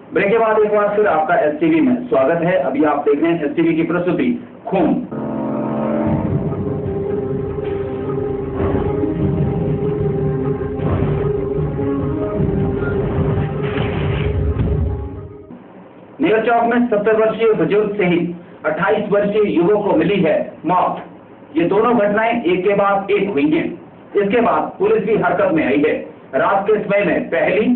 Break के बाद एक बार फिर आपका एसटीवी में स्वागत है। अभी आप देख रहे हैं एसटीवी की प्रस्तुति खून। नेगर चौक में 70 वर्षीय बुजुर्ग सहित 28 वर्षीय युवक को मिली है मौत। ये दोनों घटनाएं एक के बाद एक हुई हैं। इसके बाद पुलिस भी हरकत में आई है। रात के समय में पहली,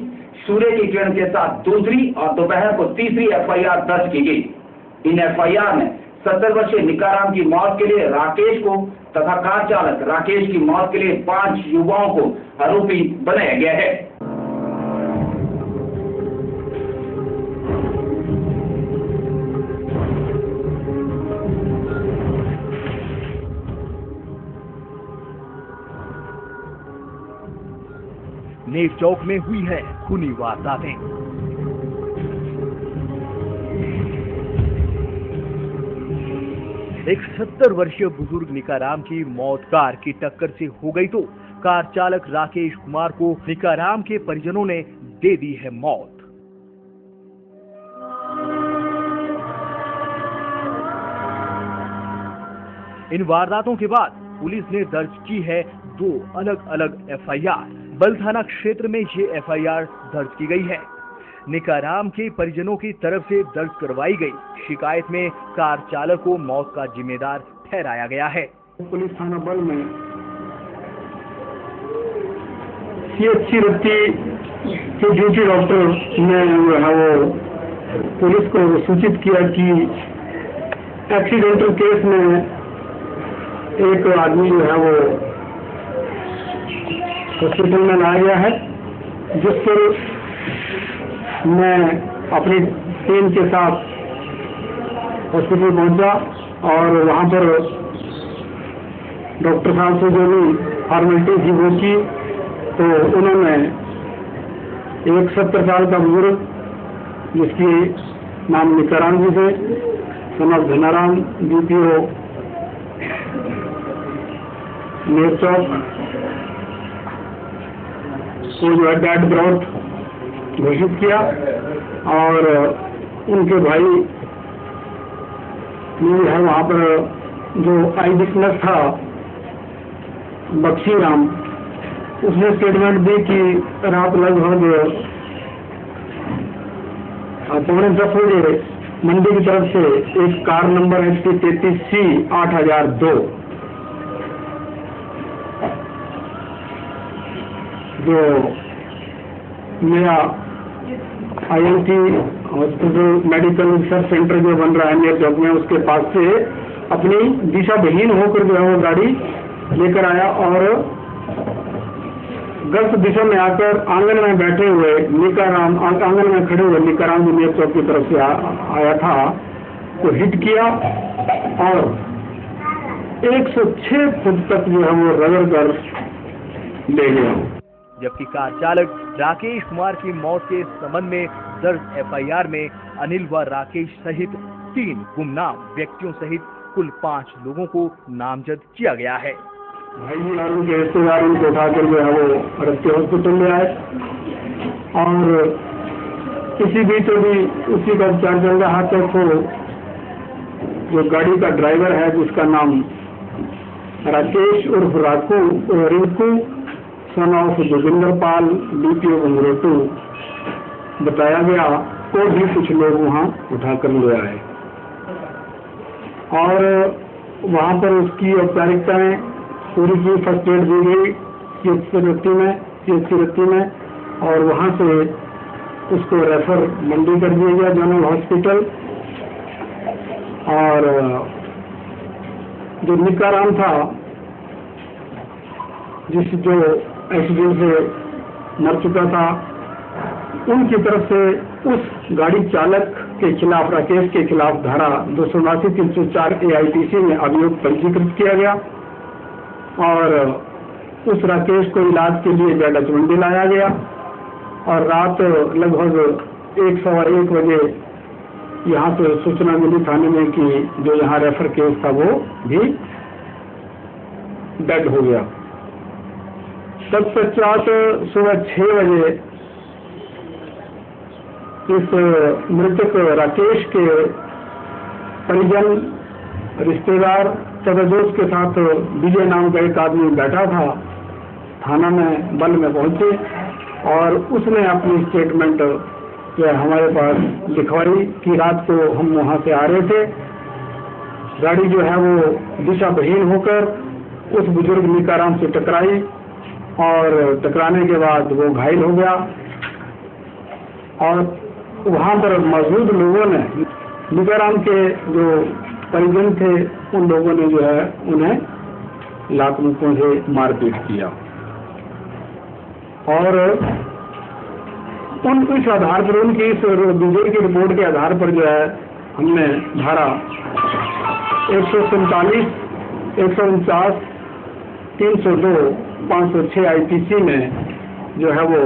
सूर्य की किरण के साथ दूसरी और दोपहर को तीसरी एफआईआर दर्ज की गई। इन एफआईआर में 70 वर्षीय निकाराम की मौत के लिए राकेश को तथा कार चालक राकेश की मौत के लिए 5 युवाओं को आरोपी बनाया गया है। नेग चौक में हुई है खूनी वारदातें। एक 70 वर्षीय बुजुर्ग निकाराम की मौत कार की टक्कर से हो गई तो कार चालक राकेश कुमार को निकाराम के परिजनों ने दे दी है मौत। इन वारदातों के बाद पुलिस ने दर्ज की है 2 अलग अलग एफआईआर। बल थाना क्षेत्र में ये एफआईआर दर्ज की गई है। निकाराम के परिजनों की तरफ से दर्ज करवाई गई शिकायत में कार चालक को मौत का जिम्मेदार ठहराया गया है। पुलिस थाना बल में सीएचसी रत्ती के ड्यूटी डॉक्टर ने वो पुलिस को सूचित किया कि एक्सीडेंटल केस में एक आदमी जो है वो हॉस्पिटल में लाया गया है, जिस पर मैं अपनी टीम के साथ हॉस्पिटल पहुंचा और वहां पर डॉक्टर साहब से जो भी फॉर्मेलिटी थी वो की, तो उन्होंने एक 70 साल का बुजुर्ग जिसकी नाम निकाराम जी थे, सन ऑफ धनाराम, डीपीओ नेग चौक को जो है डेड ब्रॉड घोषित किया और उनके भाई ने है वहाँ पर जो आई विटनेस था बख्शी राम, उसने स्टेटमेंट दी कि रात लगभग 9:45 बजे मंडी की तरफ से एक कार नंबर HP 33C 8002 जो नया IMT hospital medical research centre जो बन रहा है नेग चौक में, उसके पास से अपनी दिशा विहीन होकर जो है वो गाड़ी लेकर आया और गलत दिशा में आकर आंगन में बैठे हुए निकाराम, आंगन में खड़े हुए निकाराम जो नेग चौक की तरफ से आया था, को हिट किया और 106 फुट तक जो है वो रगड़ कर ले गया। जबकि कार चालक राकेश कुमार की मौत के संबंध में दर्ज एफआईआर में अनिल व राकेश सहित 3 गुमनाम व्यक्तियों सहित कुल 5 लोगों को नामजद किया गया है। भाई लालू के रिश्तेदार उनको उठाकर जो है वो रस्ते हॉस्पिटल ले आए और किसी बीच अभी उसी का उपचार चल रहा है। तो जो गाड़ी का ड्राइवर है जिसका नाम राकेश उर्फ Rinku son of Joginder Pal DPO बंगलोटू बताया गया, को भी कुछ लोग वहाँ उठाकर ले आए और वहाँ पर उसकी औपचारिकताएं पूरी की, फर्स्ट एड दी गई सीएचसी रत्ती में और वहाँ से उसको रेफर मंडी कर दिया गया जनरल हॉस्पिटल। और जो निकाराम था जो एक्सीडेंट से मर चुका था, उनकी तरफ से उस गाड़ी चालक के खिलाफ, राकेश के खिलाफ धारा 289-304 AIPC में अभियोग पंजीकृत किया गया और उस राकेश को इलाज के लिए जेडएच मंडी लाया गया और रात लगभग 1:15 बजे यहाँ से सूचना मिली थाने में कि जो यहाँ रेफर केस था वो भी डेड हो गया। तत्पश्चात सुबह 6 बजे इस मृतक राकेश के परिजन, रिश्तेदार तथा दोस्त के साथ विजय नाम का एक आदमी बैठा था, थाना में बल में पहुंचे और उसने अपनी स्टेटमेंट जो है हमारे पास लिखवाई कि रात को हम वहां से आ रहे थे, गाड़ी जो है वो दिशाहीन होकर उस बुजुर्ग निकाराम से टकराई और टकराने के बाद वो घायल हो गया और वहां पर मौजूद लोगों ने निकाराम के जो परिजन थे उन लोगों ने जो है उन्हें लात मुक्कों से मारपीट किया और इस आधार पर उनकी इस विजय की रिपोर्ट के आधार पर जो है हमने धारा 147, 149, 302, 506 IPC में जो है वो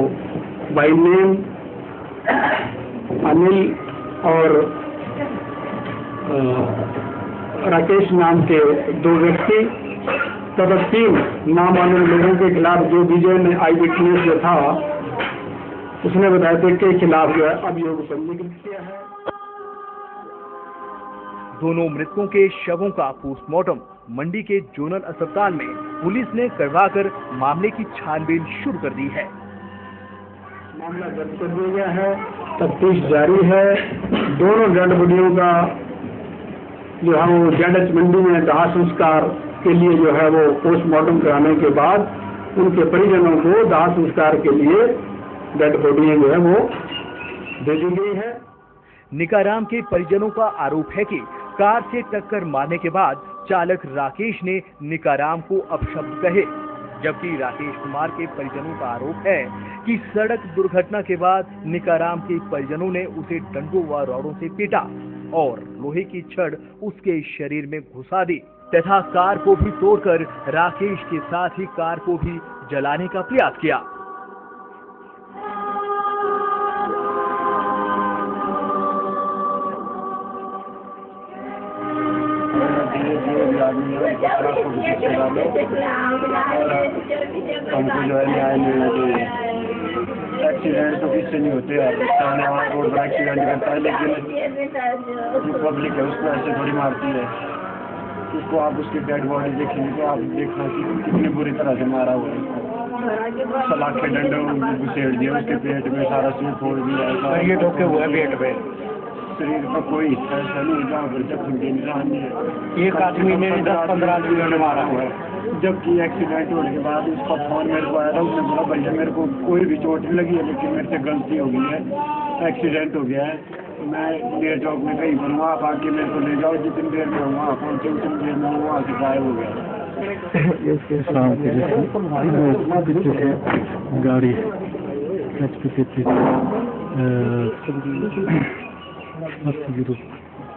बाई नेम अनिल और राकेश नाम के 2 व्यक्ति तथा 3 नामालूम लोगों के खिलाफ जो विजय ने आई विटनेस जो था उसने बताया था के खिलाफ जो है अभियोग पंजीकृत किया है। दोनों मृतकों के शवों का पोस्टमार्टम मंडी के जोनल अस्पताल में पुलिस ने करवाकर मामले की छानबीन शुरू कर दी है। मामला दर्ज कर दिया गया है, तफ्तीश जारी है। दोनों डेड बॉडियों का जो है वो जेडएच मंडी में दाह संस्कार के लिए जो है वो पोस्टमार्टम कराने के बाद उनके परिजनों को दाह संस्कार के लिए डेड बॉडियां जो है वो दे दी गई है। निकाराम के परिजनों का आरोप है कि कार से टक्कर मारने के बाद चालक राकेश ने निकाराम को अपशब्द कहे, जबकि राकेश कुमार के परिजनों का आरोप है कि सड़क दुर्घटना के बाद निकाराम के परिजनों ने उसे डंडों व रॉडों से पीटा और लोहे की छड़ उसके शरीर में घुसा दी तथा कार को भी तोड़कर राकेश के साथ ही कार को भी जलाने का प्रयास किया। हमको जो है न्याय मिलना चाहिए। एक्सीडेंट तो किससे नहीं होते यार, थाने वाला रोड पर एक्सीडेंट करता है लेकिन जो पब्लिक है उसको ऐसे थोड़ी मारती है। उसको आप उसकी डेड बॉडी देखेंगे तो आप देखना कि कितनी बुरी तरह से मारा हुआ है। सलाखे डंडे घुसेड़ दिए उसके पेट में, सारा सिर फोड़ दिया, ये ठोके हुए पेट पे। शरीर का कोई हिस्सा ऐसा नहीं जहाँ पर जख्म के निशान नहीं है। एक आदमी ने 10-15 आदमियों ने मारा हुआ है। जबकि एक्सीडेंट होने के बाद उसका फोन मेरे को आया था, उसने बोला भैया मेरे को कोई भी चोट नहीं लगी है लेकिन मेरे से गलती हो गई है, एक्सीडेंट हो गया है, मैं नेर चौक में कहीं पर वहाँ आप आके मेरे को ले जाओ, जितनी देर में वहाँ पहुँचे उतनी देर में वहाँ से गायब हो गया। गाड़ी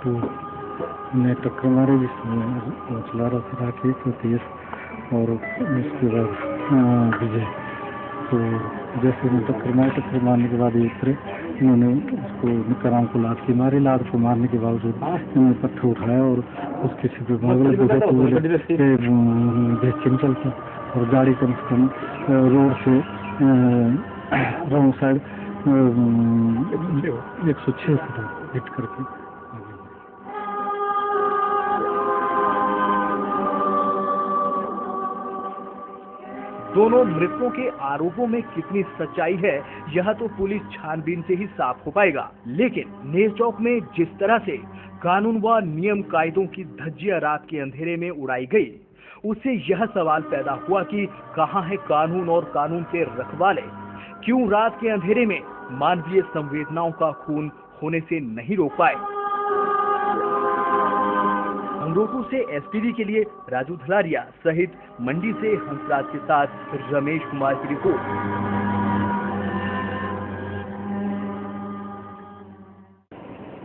तो ने टक्कर मारे जिसमें वो चला रहा था राकेश तो तेज और उसके बाद विजय। तो जैसे उन्हें टक्कर मारने के बाद ये उतरे, उन्होंने उसको निकाराम को लात की मारी। लात को मारने के बावजूद उन्होंने पत्थर उठाया और उसके सिर पे भागल बेचैन चलता और गाड़ी कम से कम रोड से रॉन्ग साइड 106 फुट हिट करके। दोनों मृतकों के आरोपों में कितनी सच्चाई है यह तो पुलिस छानबीन से ही साफ हो पाएगा, लेकिन नेर चौक में जिस तरह से कानून व नियम कायदों की धज्जियां रात के अंधेरे में उड़ाई गई, उससे यह सवाल पैदा हुआ कि कहां है कानून और कानून के रखवाले। क्यों रात के अंधेरे में मानवीय संवेदनाओं का खून होने से नहीं रोक पाए। अंगरोटू से एसटीवी के लिए राजू धलारिया सहित मंडी से हंसराज के साथ रमेश कुमार की रिपोर्ट।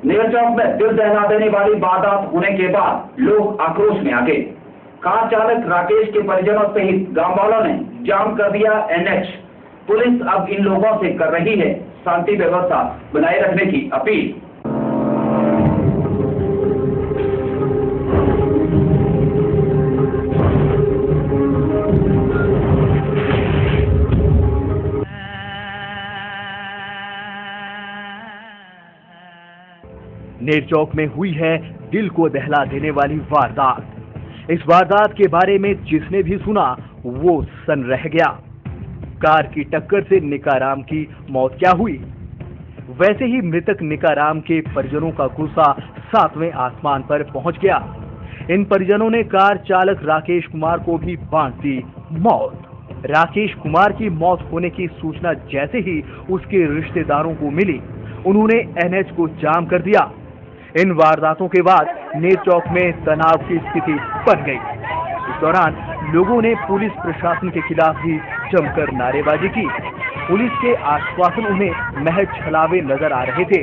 नेर चौक में दिल दहला देने वाली वारदात होने के बाद लोग आक्रोश में आ गए। कार चालक राकेश के परिजनों सहित गांव वालों ने जाम कर दिया NH। पुलिस अब इन लोगों से कर रही है शांति व्यवस्था बनाए रखने की अपील। नेरचौक में हुई है दिल को दहला देने वाली वारदात। इस वारदात के बारे में जिसने भी सुना वो सन रह गया। कार की टक्कर से निकाराम की मौत क्या हुई? वैसे ही मृतक निकाराम के परिजनों का गुस्सा 7वें आसमान पर पहुंच गया। इन परिजनों ने कार चालक राकेश कुमार को भी बांट दी मौत। राकेश कुमार की मौत होने की सूचना जैसे ही उसके रिश्तेदारों को मिली, उन्होंने एनएच को जाम कर दिया। इन वारदातों के बाद नेरचौक में तनाव की स्थिति बन गई। इस दौरान लोगों ने पुलिस प्रशासन के खिलाफ भी जमकर नारेबाजी की। पुलिस के आश्वासनों में महज छलावे नजर आ रहे थे।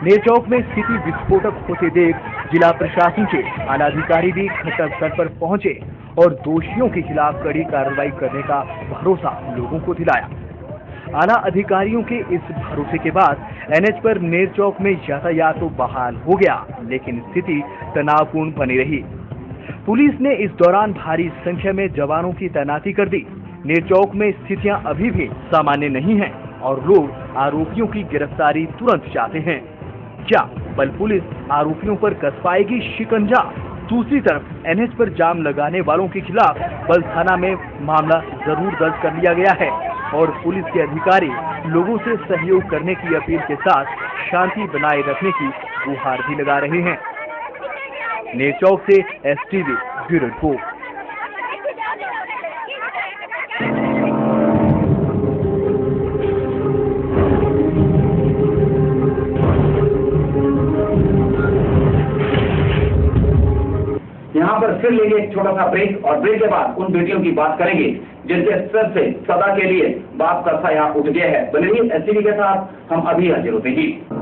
नेरचौक में स्थिति विस्फोटक होते देख जिला प्रशासन के आलाधिकारी भी घटनास्थल पर पहुंचे और दोषियों के खिलाफ कड़ी कार्रवाई करने का भरोसा लोगों को दिलाया। आला अधिकारियों के इस भरोसे के बाद एनएच पर नेरचौक में यातायात तो बहाल हो गया, लेकिन स्थिति तनावपूर्ण बनी रही। पुलिस ने इस दौरान भारी संख्या में जवानों की तैनाती कर दी। नेरचौक में स्थितियां अभी भी सामान्य नहीं हैं और लोग आरोपियों की गिरफ्तारी तुरंत चाहते हैं। क्या बल पुलिस आरोपियों पर कस पाएगी शिकंजा? दूसरी तरफ एनएच पर जाम लगाने वालों के खिलाफ बल थाना में मामला जरूर दर्ज कर लिया गया है और पुलिस के अधिकारी लोगों से सहयोग करने की अपील के साथ शांति बनाए रखने की गुहार भी लगा रहे हैं। नेरचौक से एसटीवी ब्यूरो रिपोर्ट। यहाँ पर फिर लेंगे एक छोटा सा ब्रेक और ब्रेक के बाद उन बेटियों की बात करेंगे जिनके सर से सदा के लिए बाप का साया उठ गया है। बने रहिए एसटीवी के साथ, हम अभी हाजिर होते हैं।